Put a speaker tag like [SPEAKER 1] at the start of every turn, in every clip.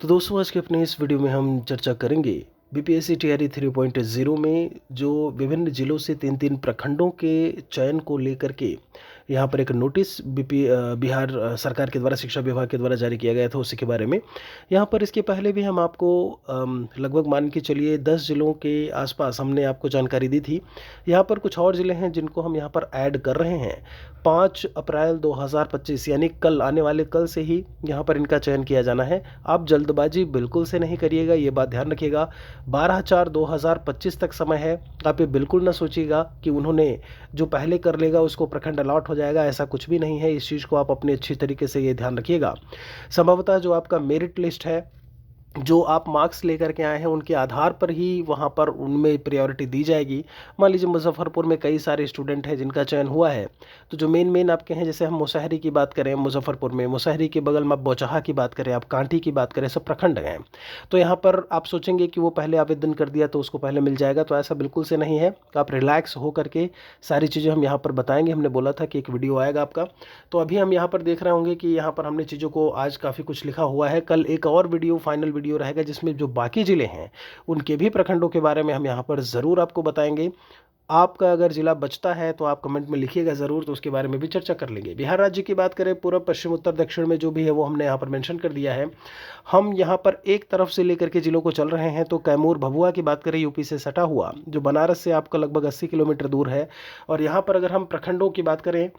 [SPEAKER 1] तो दोस्तों आज के अपने इस वीडियो में हम चर्चा करेंगे बीपीएससी टीआरई 3.0 में जो विभिन्न जिलों से तीन तीन प्रखंडों के चयन को लेकर के यहाँ पर एक नोटिस बिहार सरकार के द्वारा शिक्षा विभाग के द्वारा जारी किया गया था उसी के बारे में। यहाँ पर इसके पहले भी हम आपको लगभग मान के चलिए 10 जिलों के आसपास हमने आपको जानकारी दी थी। यहाँ पर कुछ और ज़िले हैं जिनको हम यहाँ पर ऐड कर रहे हैं। 5 अप्रैल 2025 यानी कल आने वाले कल से ही यहाँ पर इनका चयन किया जाना है। आप जल्दबाजी बिल्कुल से नहीं करिएगा, ये बात ध्यान रखिएगा। 12/4/2025 तक समय है। आप ये बिल्कुल ना सोचिएगा कि उन्होंने जो पहले कर लेगा उसको प्रखंड अलॉट हो जाएगा, ऐसा कुछ भी नहीं है। इस चीज़ को आप अपने अच्छी तरीके से ये ध्यान रखिएगा। संभवतः जो आपका मेरिट लिस्ट है, जो आप मार्क्स लेकर के आए हैं, उनके आधार पर ही वहाँ पर उनमें प्रायोरिटी दी जाएगी। मान लीजिए मुजफ्फरपुर में कई सारे स्टूडेंट हैं जिनका चयन हुआ है, तो जो मेन आपके हैं, जैसे हम मुसहरी की बात करें, मुजफ्फरपुर में मुसहरी के बगल में आप बौचहा की बात करें, आप कांटी की बात करें, सब प्रखंड हैं। तो यहाँ पर आप सोचेंगे कि वो पहले आवेदन कर दिया तो उसको पहले मिल जाएगा, तो ऐसा बिल्कुल से नहीं है। आप रिलैक्स हो करके सारी चीज़ें हम यहाँ पर बताएंगे। हमने बोला था कि एक वीडियो आएगा आपका, तो अभी हम यहाँ पर देख रहे होंगे कि यहाँ पर हमने चीज़ों को आज काफ़ी कुछ लिखा हुआ है। कल एक और वीडियो, फाइनल वीडियो रहेगा जिसमें जो बाकी ज़िले हैं उनके भी प्रखंडों के बारे में हम यहाँ पर ज़रूर आपको बताएंगे। आपका अगर ज़िला बचता है तो आप कमेंट में लिखिएगा ज़रूर, तो उसके बारे में भी चर्चा कर लेंगे। बिहार राज्य की बात करें, पूर्व पश्चिम उत्तर दक्षिण में जो भी है वो हमने यहाँ पर मेंशन कर दिया है। हम यहाँ पर एक तरफ से लेकर के ज़िलों को चल रहे हैं। तो कैमूर भभुआ की बात करें, यूपी से सटा हुआ, जो बनारस से आपका लगभग 80 किलोमीटर दूर है। और यहाँ पर अगर हम प्रखंडों की बात करें,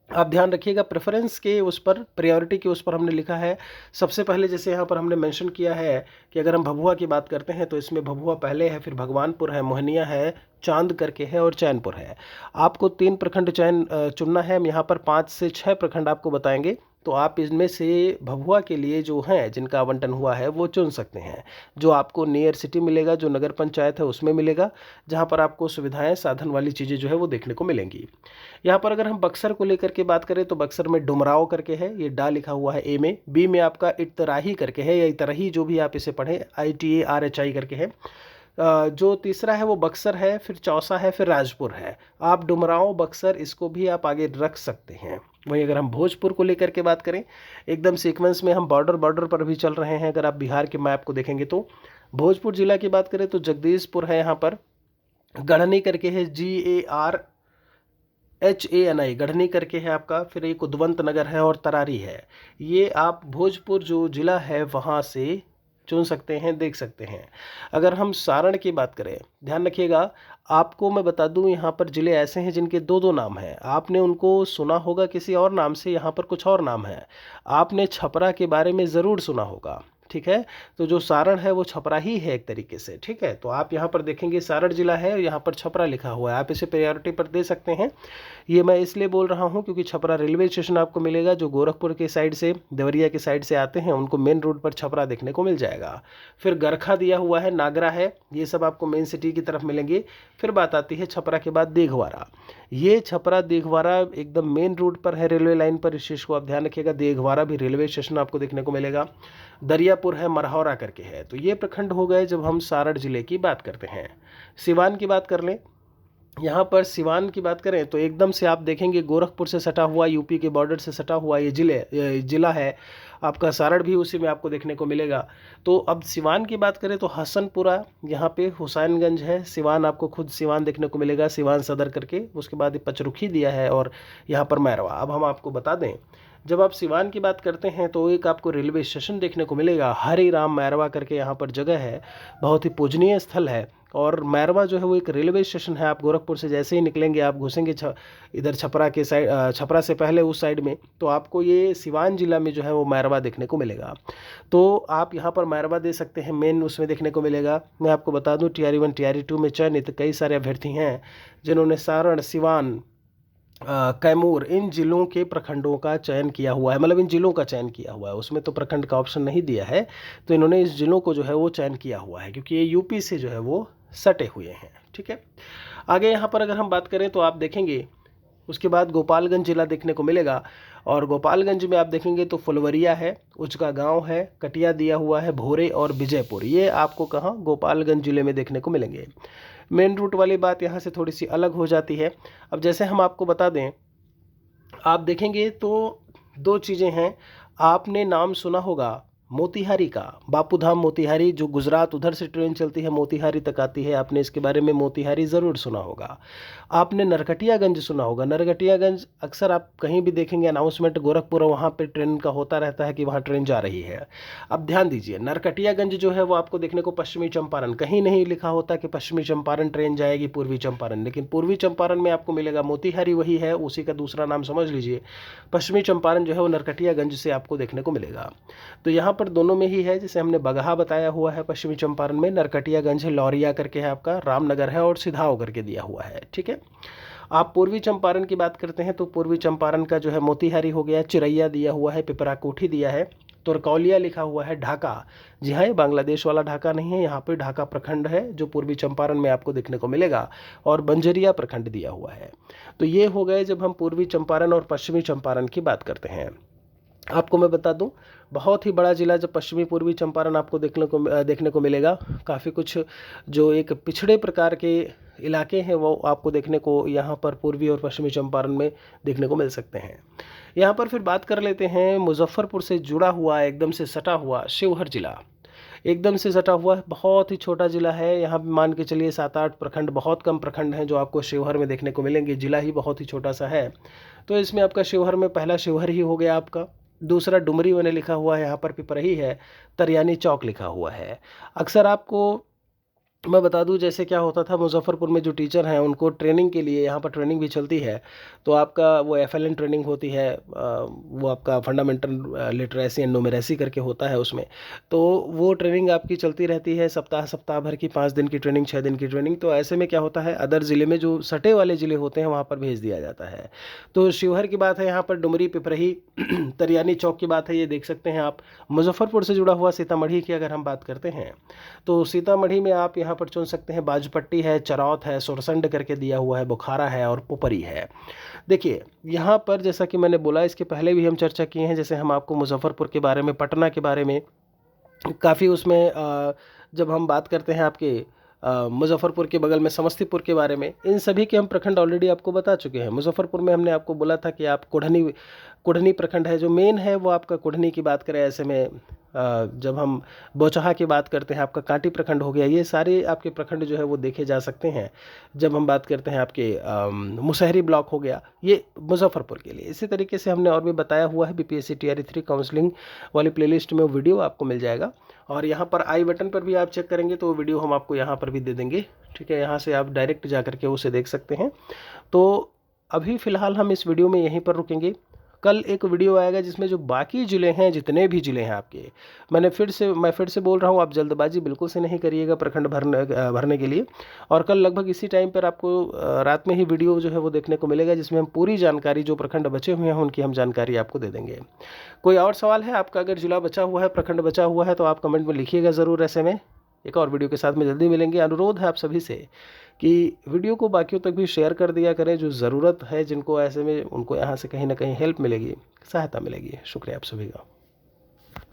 [SPEAKER 1] आप ध्यान रखिएगा प्रेफरेंस के उस पर, प्रायोरिटी के उस पर हमने लिखा है। सबसे पहले जैसे यहाँ पर हमने मेंशन किया है कि अगर हम भभुआ की बात करते हैं तो इसमें भभुआ पहले है, फिर भगवानपुर है, मोहनिया है, चांद करके है और चैनपुर है। आपको 3 प्रखंड चुनना है। हम यहाँ पर 5 से 6 प्रखंड आपको बताएंगे, तो आप इनमें से भभुआ के लिए जो हैं जिनका आवंटन हुआ है वो चुन सकते हैं। जो आपको नियर सिटी मिलेगा, जो नगर पंचायत है उसमें मिलेगा, जहाँ पर आपको सुविधाएं, साधन वाली चीज़ें जो है वो देखने को मिलेंगी। यहाँ पर अगर हम बक्सर को लेकर के बात करें तो बक्सर में डुमराव करके है, ये डा लिखा हुआ है ए में। बी में आपका इतराही करके है, या इतराही जो भी आप इसे पढ़ें, ITARHI करके है। जो तीसरा है वो बक्सर है, फिर चौसा है, फिर राजपुर है। आप डुमरांव, बक्सर, इसको भी आप आगे रख सकते हैं। वहीं अगर हम भोजपुर को लेकर के बात करें, एकदम सीक्वेंस में हम बॉर्डर पर भी चल रहे हैं। अगर आप बिहार के मैप को देखेंगे तो भोजपुर जिला की बात करें तो जगदीशपुर है, यहाँ पर गढ़नी करके है, GARHANI गढ़नी करके है आपका, फिर एक उद्वंत नगर है और तरारी है। ये आप भोजपुर जो जिला है वहाँ से चुन सकते हैं, देख सकते हैं। अगर हम सारण की बात करें, ध्यान रखिएगा, आपको मैं बता दूं यहाँ पर ज़िले ऐसे हैं जिनके दो दो नाम हैं। आपने उनको सुना होगा किसी और नाम से, यहाँ पर कुछ और नाम है। आपने छपरा के बारे में ज़रूर सुना होगा, ठीक है। तो जो सारण है वो छपरा ही है एक तरीके से, ठीक है। तो आप यहाँ पर देखेंगे सारण जिला है और यहाँ पर छपरा लिखा हुआ है, आप इसे प्रायोरिटी पर दे सकते हैं। ये मैं इसलिए बोल रहा हूँ क्योंकि छपरा रेलवे स्टेशन आपको मिलेगा। जो गोरखपुर के साइड से, देवरिया के साइड से आते हैं उनको मेन रोड पर छपरा देखने को मिल जाएगा। फिर गरखा दिया हुआ है, नागरा है, ये सब आपको मेन सिटी की तरफ मिलेंगे। फिर बात आती है छपरा के बाद देघवारा। ये छपरा देघवारा एकदम मेन रोड पर है, रेलवे लाइन पर। इस चीज़ को आप ध्यान रखिएगा, देघवारा भी रेलवे स्टेशन आपको देखने को मिलेगा। दरियापुर है, मरहौरा करके है। तो ये प्रखंड हो गए जब हम सारण जिले की बात करते हैं। सिवान की बात कर लें, यहाँ पर सिवान की बात करें तो एकदम से आप देखेंगे गोरखपुर से सटा हुआ, यूपी के बॉर्डर से सटा हुआ ये जिला है आपका। सारण भी उसी में आपको देखने को मिलेगा। तो अब सिवान की बात करें तो हसनपुरा, यहाँ पे हुसैनगंज है। सिवान आपको खुद सिवान देखने को मिलेगा, सिवान सदर करके। उसके बाद पचरुखी दिया है और यहाँ पर मैरवा। अब हम आपको बता दें, जब आप सिवान की बात करते हैं तो एक आपको रेलवे स्टेशन देखने को मिलेगा, हरि राम मैरवा करके यहाँ पर जगह है। बहुत ही पूजनीय स्थल है। और मैरवा जो है वो एक रेलवे स्टेशन है। आप गोरखपुर से जैसे ही निकलेंगे, आप घुसेंगे इधर छपरा के साइड, छपरा से पहले उस साइड में, तो आपको ये सिवान जिला में जो है वो मैरवा देखने को मिलेगा। तो आप यहाँ पर मैरवा दे सकते हैं, मेन उसमें देखने को मिलेगा। मैं आपको बता दूं TRE 1 TRE 2 में चयनित कई सारे अभ्यर्थी हैं जिन्होंने सारण, सिवान, कैमूर, इन जिलों के प्रखंडों का चयन किया हुआ है। मतलब इन जिलों का चयन किया हुआ है, उसमें तो प्रखंड का ऑप्शन नहीं दिया है। तो इन्होंने इस जिलों को जो है वो चयन किया हुआ है क्योंकि ये यूपी से जो है वो सटे हुए हैं, ठीक है। आगे यहाँ पर अगर हम बात करें तो आप देखेंगे उसके बाद गोपालगंज जिला देखने को मिलेगा। और गोपालगंज में आप देखेंगे तो फुलवरिया है, उचका गांव है, कटिया दिया हुआ है, भोरे और विजयपुर, ये आपको कहाँ, गोपालगंज जिले में देखने को मिलेंगे। मेन रूट वाली बात यहाँ से थोड़ी सी अलग हो जाती है। अब जैसे हम आपको बता दें, आप देखेंगे तो दो चीज़ें हैं। आपने नाम सुना होगा मोतिहारी का, बापूधाम मोतिहारी, जो गुजरात उधर से ट्रेन चलती है मोतिहारी तक आती है, आपने इसके बारे में मोतिहारी ज़रूर सुना होगा। आपने नरकटियागंज सुना होगा, नरकटियागंज अक्सर आप कहीं भी देखेंगे अनाउंसमेंट गोरखपुर वहाँ पे ट्रेन का होता रहता है कि वहाँ ट्रेन जा रही है। अब ध्यान दीजिए, नरकटियागंज जो है वो आपको देखने को पश्चिमी चंपारण, कहीं नहीं लिखा होता कि पश्चिमी चंपारण ट्रेन जाएगी पूर्वी चंपारण, लेकिन पूर्वी चंपारण में आपको मिलेगा मोतिहारी, वही है, उसी का दूसरा नाम समझ लीजिए। पश्चिमी चंपारण जो है वो नरकटियागंज से आपको देखने को मिलेगा। तो यहाँ पर दोनों में ही है, जैसे हमने बगहा बताया हुआ है पश्चिमी चंपारण में, नरकटियागंज है, लौरिया करके है आपका, रामनगर है और सिधाओ करके दिया हुआ है। ठीक है, आप पूर्वी चंपारण की बात करते हैं तो पूर्वी चंपारण का जो है मोतिहारी हो गया, चिरैया दिया हुआ है, पिपराकोठी दिया है, तुरकौलिया लिखा हुआ है, ढाका। जी हाँ, ये बांग्लादेश वाला ढाका नहीं है, यहाँ पे ढाका प्रखंड है जो पूर्वी चंपारण में आपको देखने को मिलेगा, और बंजरिया प्रखंड दिया हुआ है। तो ये हो गए जब हम पूर्वी चंपारण और पश्चिमी चंपारण की बात करते हैं। आपको मैं बता दूं, बहुत ही बड़ा ज़िला जब पश्चिमी पूर्वी चंपारण आपको देखने को मिलेगा। काफ़ी कुछ जो एक पिछड़े प्रकार के इलाके हैं वो आपको देखने को यहाँ पर पूर्वी और पश्चिमी चंपारण में देखने को मिल सकते हैं। यहाँ पर फिर बात कर लेते हैं मुजफ्फरपुर से जुड़ा हुआ, एकदम से सटा हुआ शिवहर जिला। एकदम से सटा हुआ है, बहुत ही छोटा ज़िला है। यहाँ पे मान के चलिए 7-8 प्रखंड, बहुत कम प्रखंड हैं जो आपको शिवहर में देखने को मिलेंगे। ज़िला ही बहुत ही छोटा सा है। तो इसमें आपका शिवहर में पहला शिवहर ही हो गया आपका। दूसरा डुमरी मैंने लिखा हुआ है, यहाँ पर पिपरही है, तरियानी चौक लिखा हुआ है। अक्सर आपको मैं बता दूं, जैसे क्या होता था मुजफ्फरपुर में जो टीचर हैं उनको ट्रेनिंग के लिए, यहाँ पर ट्रेनिंग भी चलती है, तो आपका वो एफएलएन ट्रेनिंग होती है, वो आपका फंडामेंटल लिटरेसी एंड न्यूमेरेसी करके होता है उसमें। तो वो ट्रेनिंग आपकी चलती रहती है सप्ताह भर की, 5 दिन की ट्रेनिंग, 6 दिन की ट्रेनिंग। तो ऐसे में क्या होता है, अदर ज़िले में जो सटे वाले ज़िले होते हैं वहाँ पर भेज दिया जाता है। तो शिवहर की बात है, यहाँ पर डुमरी, पिपरही, तरियानी चौक की बात है, ये देख सकते हैं आप। मुजफ्फरपुर से जुड़ा हुआ सीतामढ़ी की अगर हम बात करते हैं तो सीतामढ़ी में आप यहाँ पर चुन सकते हैं, बाजपट्टी है, चरौत है, सुरसंड करके दिया हुआ है, बुखारा है और पुपरी है। देखिए यहाँ पर जैसा कि मैंने बोला, इसके पहले भी हम चर्चा किए हैं, जैसे हम आपको मुजफ्फरपुर के बारे में, पटना के बारे में काफ़ी उसमें जब हम बात करते हैं आपके मुजफ्फरपुर के बगल में समस्तीपुर के बारे में, इन सभी के हम प्रखंड ऑलरेडी आपको बता चुके हैं। मुजफ्फरपुर में हमने आपको बोला था कि आप कुढ़नी प्रखंड है जो मेन है, वो आपका कुढ़नी की बात करें। ऐसे में जब हम बोचहा की बात करते हैं, आपका कांटी प्रखंड हो गया। ये सारे आपके प्रखंड जो है वो देखे जा सकते हैं। जब हम बात करते हैं आपके मुसहरी ब्लॉक हो गया, ये मुजफ्फरपुर के लिए। इसी तरीके से हमने और भी बताया हुआ है, बीपीएससी टीआरई 3 काउंसलिंग वाली प्लेलिस्ट में वो वीडियो आपको मिल जाएगा। और यहाँ पर आई बटन पर भी आप चेक करेंगे तो वो वीडियो हम आपको यहाँ पर भी दे देंगे। ठीक है, यहाँ से आप डायरेक्ट जा करके उसे देख सकते हैं। तो अभी फ़िलहाल हम इस वीडियो में यहीं पर रुकेंगे। कल एक वीडियो आएगा जिसमें जो बाकी ज़िले हैं, जितने भी ज़िले हैं आपके, मैं फिर से बोल रहा हूँ, आप जल्दबाजी बिल्कुल से नहीं करिएगा प्रखंड भरने के लिए। और कल लगभग इसी टाइम पर आपको रात में ही वीडियो जो है वो देखने को मिलेगा, जिसमें हम पूरी जानकारी, जो प्रखंड बचे हुए हैं उनकी हम जानकारी आपको दे देंगे। कोई और सवाल है आपका? अगर जिला बचा हुआ है, प्रखंड बचा हुआ है, तो आप कमेंट में लिखिएगा ज़रूर। ऐसे में एक और वीडियो के साथ में जल्दी मिलेंगे। अनुरोध है आप सभी से कि वीडियो को बाकियों तक भी शेयर कर दिया करें, जो ज़रूरत है जिनको, ऐसे में उनको यहाँ से कहीं ना कहीं हेल्प मिलेगी, सहायता मिलेगी। शुक्रिया आप सभी का।